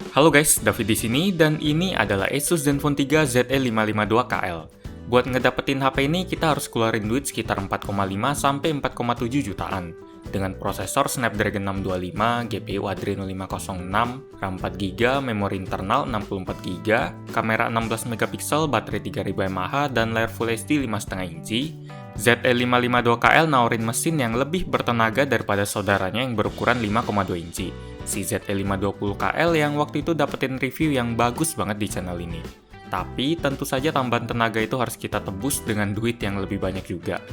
Halo guys, David di sini dan ini adalah Asus Zenfone 3 ZE552KL. Buat ngedapetin HP ini kita harus keluarin duit sekitar 4,5 sampai 4,7 jutaan. Dengan prosesor Snapdragon 625, GPU Adreno 506, RAM 4GB, memori internal 64GB, kamera 16MP, baterai 3000 mAh, dan layar Full HD 5,5 inci, ZE552KL nawarin mesin yang lebih bertenaga daripada saudaranya yang berukuran 5,2 inci, si ZE520KL yang waktu itu dapetin review yang bagus banget di channel ini. Tapi tentu saja tambahan tenaga itu harus kita tebus dengan duit yang lebih banyak juga.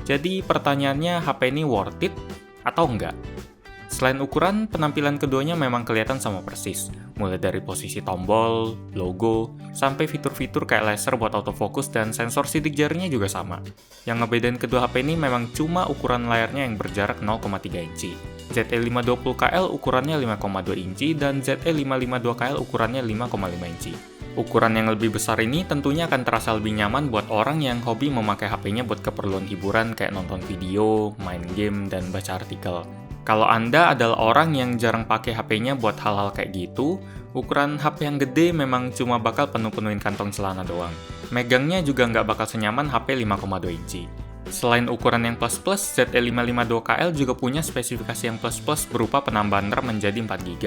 Jadi pertanyaannya, HP ini worth it atau enggak? Selain ukuran, penampilan keduanya memang kelihatan sama persis. Mulai dari posisi tombol, logo, sampai fitur-fitur kayak laser buat autofocus dan sensor sidik jarinya juga sama. Yang ngebedain kedua HP ini memang cuma ukuran layarnya yang berjarak 0,3 inci. ZE520KL ukurannya 5,2 inci dan ZE552KL ukurannya 5,5 inci. Ukuran yang lebih besar ini tentunya akan terasa lebih nyaman buat orang yang hobi memakai HP-nya buat keperluan hiburan kayak nonton video, main game, dan baca artikel. Kalau Anda adalah orang yang jarang pakai HP-nya buat hal-hal kayak gitu, ukuran HP yang gede memang cuma bakal penuh-penuhin kantong celana doang. Megangnya juga nggak bakal senyaman HP 5,2 inci. Selain ukuran yang plus-plus, ZE552KL juga punya spesifikasi yang plus-plus berupa penambahan RAM menjadi 4GB,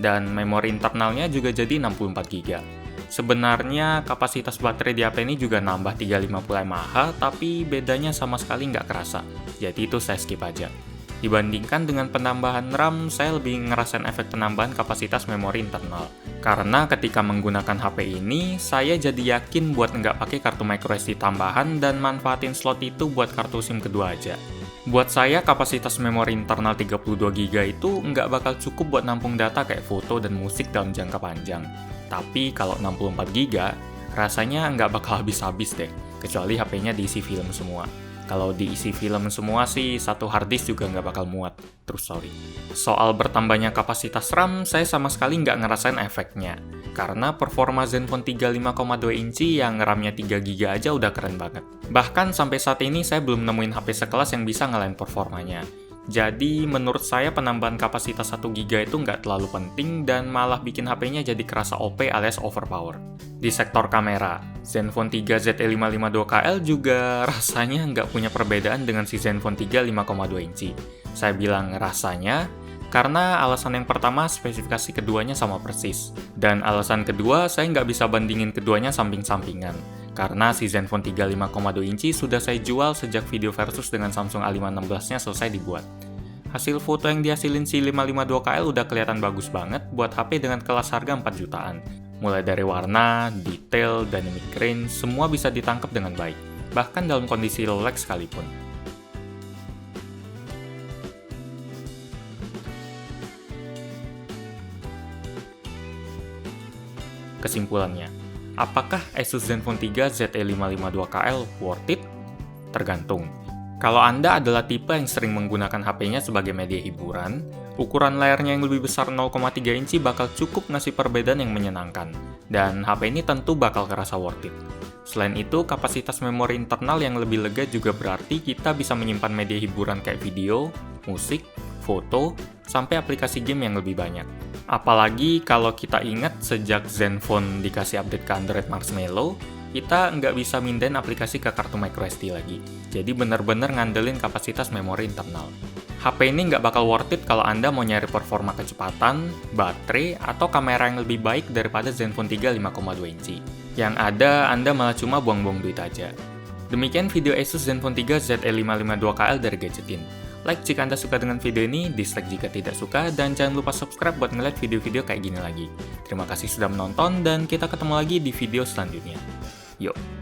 dan memori internalnya juga jadi 64GB. Sebenarnya kapasitas baterai di HP ini juga nambah 350 mAh, tapi bedanya sama sekali nggak kerasa, jadi itu saya skip aja. Dibandingkan dengan penambahan RAM, saya lebih ngerasain efek penambahan kapasitas memori internal. Karena ketika menggunakan HP ini, saya jadi yakin buat nggak pakai kartu microSD tambahan dan manfaatin slot itu buat kartu SIM kedua aja. Buat saya, kapasitas memori internal 32GB itu nggak bakal cukup buat nampung data kayak foto dan musik dalam jangka panjang. Tapi kalau 64GB, rasanya nggak bakal habis-habis deh, kecuali HP-nya diisi film semua. Kalau diisi film semua sih, satu harddisk juga nggak bakal muat, terus sorry. Soal bertambahnya kapasitas RAM, saya sama sekali nggak ngerasain efeknya. Karena performa Zenfone 3 5,2 inci yang RAM-nya 3GB aja udah keren banget. Bahkan sampai saat ini saya belum nemuin HP sekelas yang bisa ngalahin performanya. Jadi menurut saya penambahan kapasitas 1GB itu nggak terlalu penting dan malah bikin HP-nya jadi kerasa OP alias overpower. Di sektor kamera, Zenfone 3 ZE552KL juga rasanya nggak punya perbedaan dengan si Zenfone 3 5,2 inci. Saya bilang rasanya, karena alasan yang pertama spesifikasi keduanya sama persis. Dan alasan kedua, saya nggak bisa bandingin keduanya samping-sampingan. Karena si Zenfone 3 5,2 inci sudah saya jual sejak video versus dengan Samsung A516-nya selesai dibuat. Hasil foto yang dihasilin si 552KL udah kelihatan bagus banget buat HP dengan kelas harga 4 jutaan. Mulai dari warna, detail, dynamic range, semua bisa ditangkap dengan baik. Bahkan dalam kondisi low lag sekalipun. Kesimpulannya, apakah Asus Zenfone 3 ZE552KL worth it? Tergantung. Kalau Anda adalah tipe yang sering menggunakan HP-nya sebagai media hiburan, ukuran layarnya yang lebih besar 0,3 inci bakal cukup ngasih perbedaan yang menyenangkan, dan HP ini tentu bakal kerasa worth it. Selain itu, kapasitas memori internal yang lebih lega juga berarti kita bisa menyimpan media hiburan kayak video, musik, foto, sampai aplikasi game yang lebih banyak. Apalagi kalau kita ingat sejak Zenfone dikasih update ke Android Marshmallow, kita nggak bisa mindahin aplikasi ke kartu microSD lagi. Jadi bener-bener ngandelin kapasitas memori internal. HP ini nggak bakal worth it kalau Anda mau nyari performa kecepatan, baterai, atau kamera yang lebih baik daripada Zenfone 3 5,2 inci. Yang ada, Anda malah cuma buang-buang duit aja. Demikian video Asus Zenfone 3 ZE552KL dari Gadgetin. Like jika Anda suka dengan video ini, dislike jika tidak suka, dan jangan lupa subscribe buat ngeliat video-video kayak gini lagi. Terima kasih sudah menonton, dan kita ketemu lagi di video selanjutnya. Yuk!